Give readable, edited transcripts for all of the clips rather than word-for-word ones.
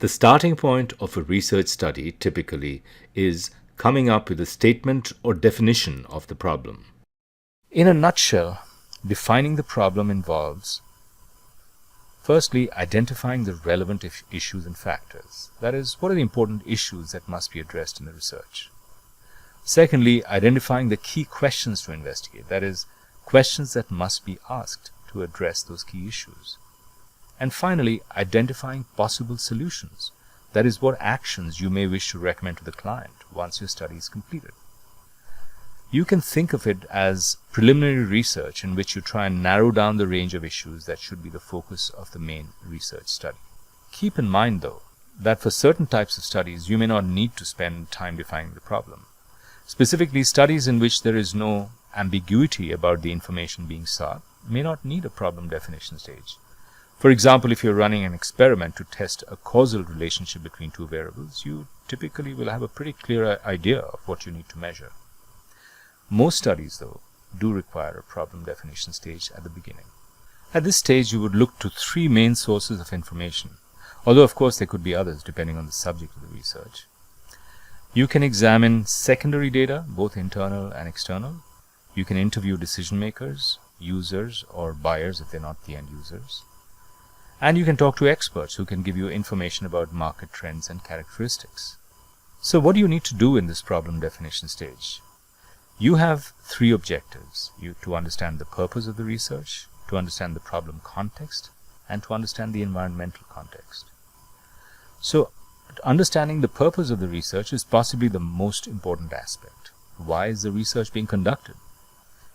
The starting point of a research study typically is coming up with a statement or definition of the problem. In a nutshell, defining the problem involves firstly identifying the relevant issues and factors. That is, what are the important issues that must be addressed in the research? Secondly, identifying the key questions to investigate. That is, questions that must be asked to address those key issues. And finally, identifying possible solutions. That is, what actions you may wish to recommend to the client once your study is completed. You can think of it as preliminary research in which you try and narrow down the range of issues that should be the focus of the main research study. Keep in mind, though, that for certain types of studies, you may not need to spend time defining the problem. Specifically, studies in which there is no ambiguity about the information being sought may not need a problem definition stage. For example, if you're running an experiment to test a causal relationship between two variables, you typically will have a pretty clear idea of what you need to measure. Most studies, though, do require a problem definition stage at the beginning. At this stage, you would look to three main sources of information, although of course there could be others depending on the subject of the research. You can examine secondary data, both internal and external. You can interview decision makers, users, or buyers if they're not the end users. And you can talk to experts who can give you information about market trends and characteristics. So what do you need to do in this problem definition stage? You have three objectives: to understand the purpose of the research, to understand the problem context, and to understand the environmental context. So, understanding the purpose of the research is possibly the most important aspect. Why is the research being conducted?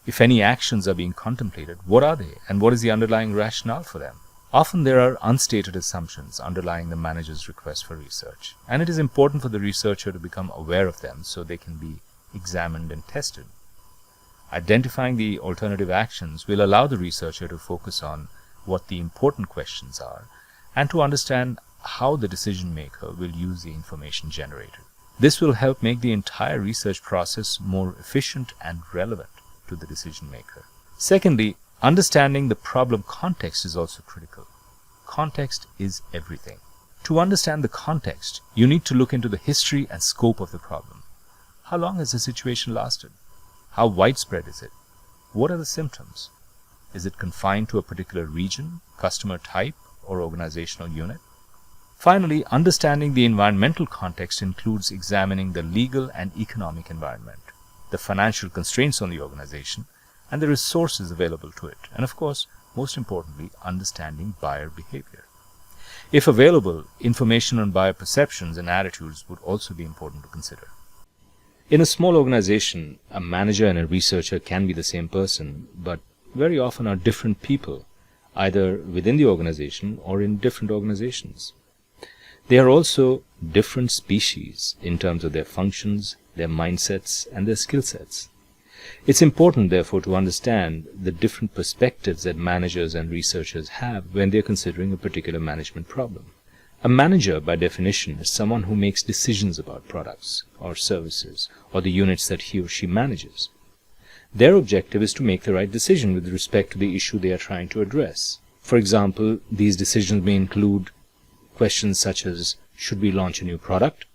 If any actions are being contemplated, what are they, and what is the underlying rationale for them? Often there are unstated assumptions underlying the manager's request for research, and it is important for the researcher to become aware of them so they can be examined and tested. Identifying the alternative actions will allow the researcher to focus on what the important questions are and to understand how the decision maker will use the information generated. This will help make the entire research process more efficient and relevant to the decision maker. Secondly, understanding the problem context is also critical. Context is everything. To understand the context, you need to look into the history and scope of the problem. How long has the situation lasted? How widespread is it? What are the symptoms? Is it confined to a particular region, customer type, or organizational unit? Finally, understanding the environmental context includes examining the legal and economic environment, the financial constraints on the organization, and the resources available to it, and of course, most importantly, understanding buyer behavior. If available, information on buyer perceptions and attitudes would also be important to consider. In a small organization, a manager and a researcher can be the same person, but very often are different people, either within the organization or in different organizations. They are also different species in terms of their functions, their mindsets, and their skill sets. It's important, therefore, to understand the different perspectives that managers and researchers have when they're considering a particular management problem. A manager, by definition, is someone who makes decisions about products or services or the units that he or she manages. Their objective is to make the right decision with respect to the issue they are trying to address. For example, these decisions may include questions such as, should we launch a new product?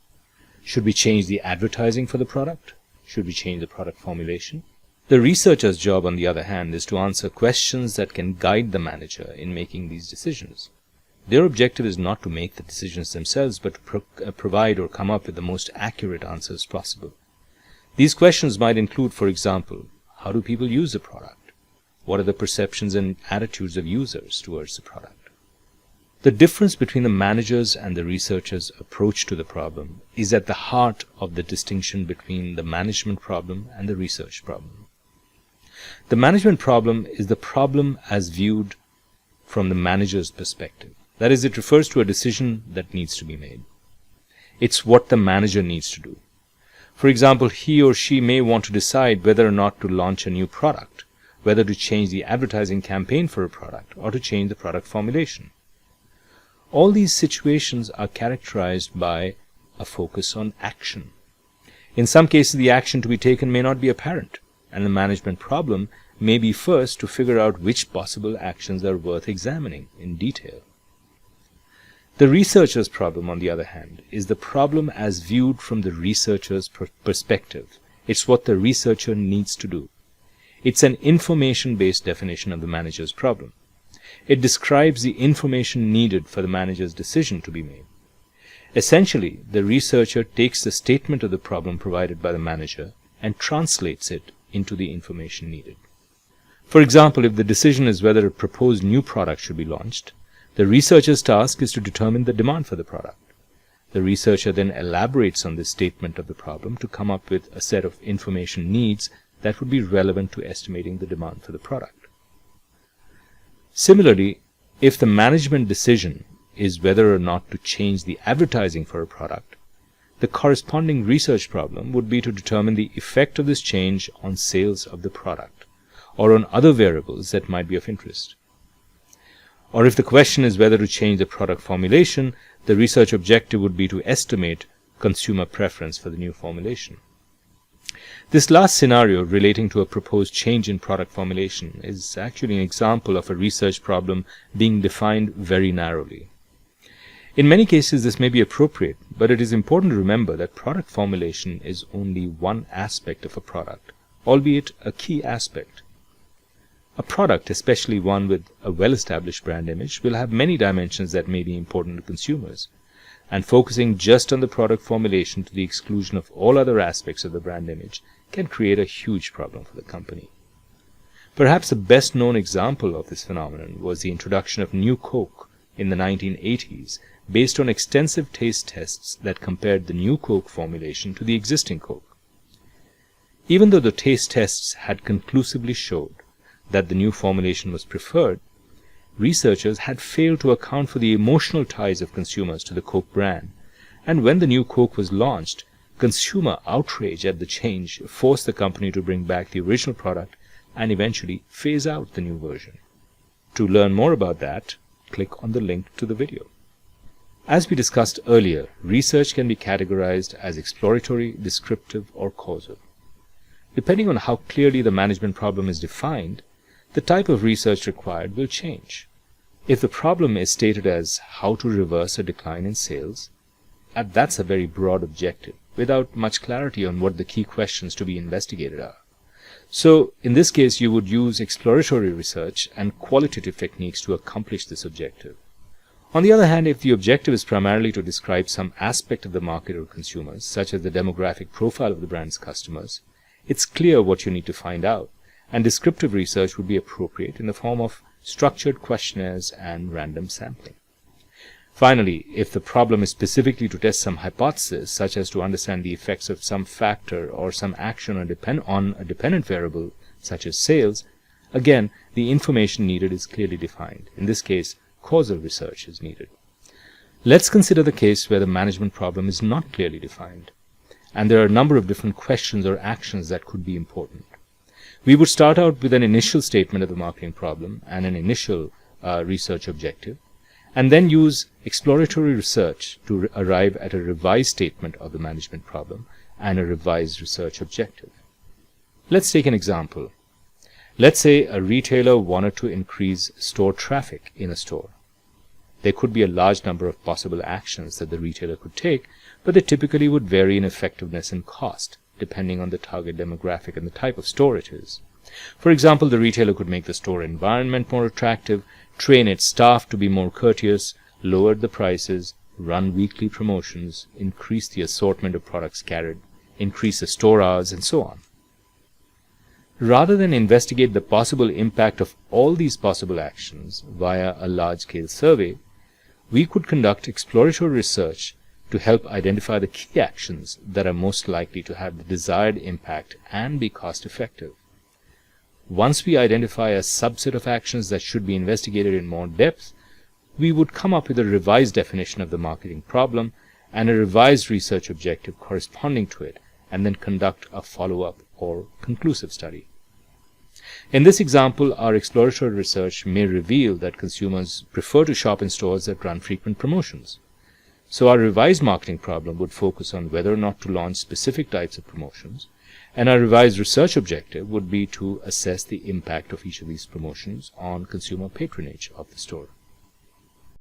Should we change the advertising for the product? Should we change the product formulation? The researcher's job, on the other hand, is to answer questions that can guide the manager in making these decisions. Their objective is not to make the decisions themselves, but to provide or come up with the most accurate answers possible. These questions might include, for example, how do people use the product? What are the perceptions and attitudes of users towards the product? The difference between the manager's and the researcher's approach to the problem is at the heart of the distinction between the management problem and the research problem. The management problem is the problem as viewed from the manager's perspective. That is, it refers to a decision that needs to be made. It's what the manager needs to do. For example, he or she may want to decide whether or not to launch a new product, whether to change the advertising campaign for a product, or to change the product formulation. All these situations are characterized by a focus on action. In some cases, the action to be taken may not be apparent, and the management problem may be first to figure out which possible actions are worth examining in detail. The researcher's problem, on the other hand, is the problem as viewed from the researcher's perspective. It's what the researcher needs to do. It's an information-based definition of the manager's problem. It describes the information needed for the manager's decision to be made. Essentially, the researcher takes the statement of the problem provided by the manager and translates it into the information needed. For example, if the decision is whether a proposed new product should be launched, the researcher's task is to determine the demand for the product. The researcher then elaborates on this statement of the problem to come up with a set of information needs that would be relevant to estimating the demand for the product. Similarly, if the management decision is whether or not to change the advertising for a product, the corresponding research problem would be to determine the effect of this change on sales of the product, or on other variables that might be of interest. Or if the question is whether to change the product formulation, the research objective would be to estimate consumer preference for the new formulation. This last scenario, relating to a proposed change in product formulation, is actually an example of a research problem being defined very narrowly. In many cases, this may be appropriate, but it is important to remember that product formulation is only one aspect of a product, albeit a key aspect. A product, especially one with a well-established brand image, will have many dimensions that may be important to consumers, and focusing just on the product formulation to the exclusion of all other aspects of the brand image can create a huge problem for the company. Perhaps the best-known example of this phenomenon was the introduction of New Coke in the 1980s, based on extensive taste tests that compared the new Coke formulation to the existing Coke. Even though the taste tests had conclusively showed that the new formulation was preferred, researchers had failed to account for the emotional ties of consumers to the Coke brand, and when the new Coke was launched, consumer outrage at the change forced the company to bring back the original product and eventually phase out the new version. To learn more about that, click on the link to the video. As we discussed earlier, research can be categorized as exploratory, descriptive, or causal. Depending on how clearly the management problem is defined, the type of research required will change. If the problem is stated as how to reverse a decline in sales, that's a very broad objective, without much clarity on what the key questions to be investigated are. So, in this case, you would use exploratory research and qualitative techniques to accomplish this objective. On the other hand, if the objective is primarily to describe some aspect of the market or consumers, such as the demographic profile of the brand's customers, it's clear what you need to find out, and descriptive research would be appropriate in the form of structured questionnaires and random sampling. Finally, if the problem is specifically to test some hypothesis, such as to understand the effects of some factor or some action on a dependent variable, such as sales, again, the information needed is clearly defined. In this case, causal research is needed. Let's consider the case where the management problem is not clearly defined, and there are a number of different questions or actions that could be important. We would start out with an initial statement of the marketing problem and an initial research objective, and then use exploratory research to arrive at a revised statement of the management problem and a revised research objective. Let's take an example. Let's say a retailer wanted to increase store traffic in a store. There could be a large number of possible actions that the retailer could take, but they typically would vary in effectiveness and cost, depending on the target demographic and the type of store it is. For example, the retailer could make the store environment more attractive, train its staff to be more courteous, lower the prices, run weekly promotions, increase the assortment of products carried, increase the store hours, and so on. Rather than investigate the possible impact of all these possible actions via a large-scale survey, we could conduct exploratory research to help identify the key actions that are most likely to have the desired impact and be cost-effective. Once we identify a subset of actions that should be investigated in more depth, we would come up with a revised definition of the marketing problem and a revised research objective corresponding to it, and then conduct a follow-up or conclusive study. In this example, our exploratory research may reveal that consumers prefer to shop in stores that run frequent promotions. So our revised marketing problem would focus on whether or not to launch specific types of promotions, and our revised research objective would be to assess the impact of each of these promotions on consumer patronage of the store.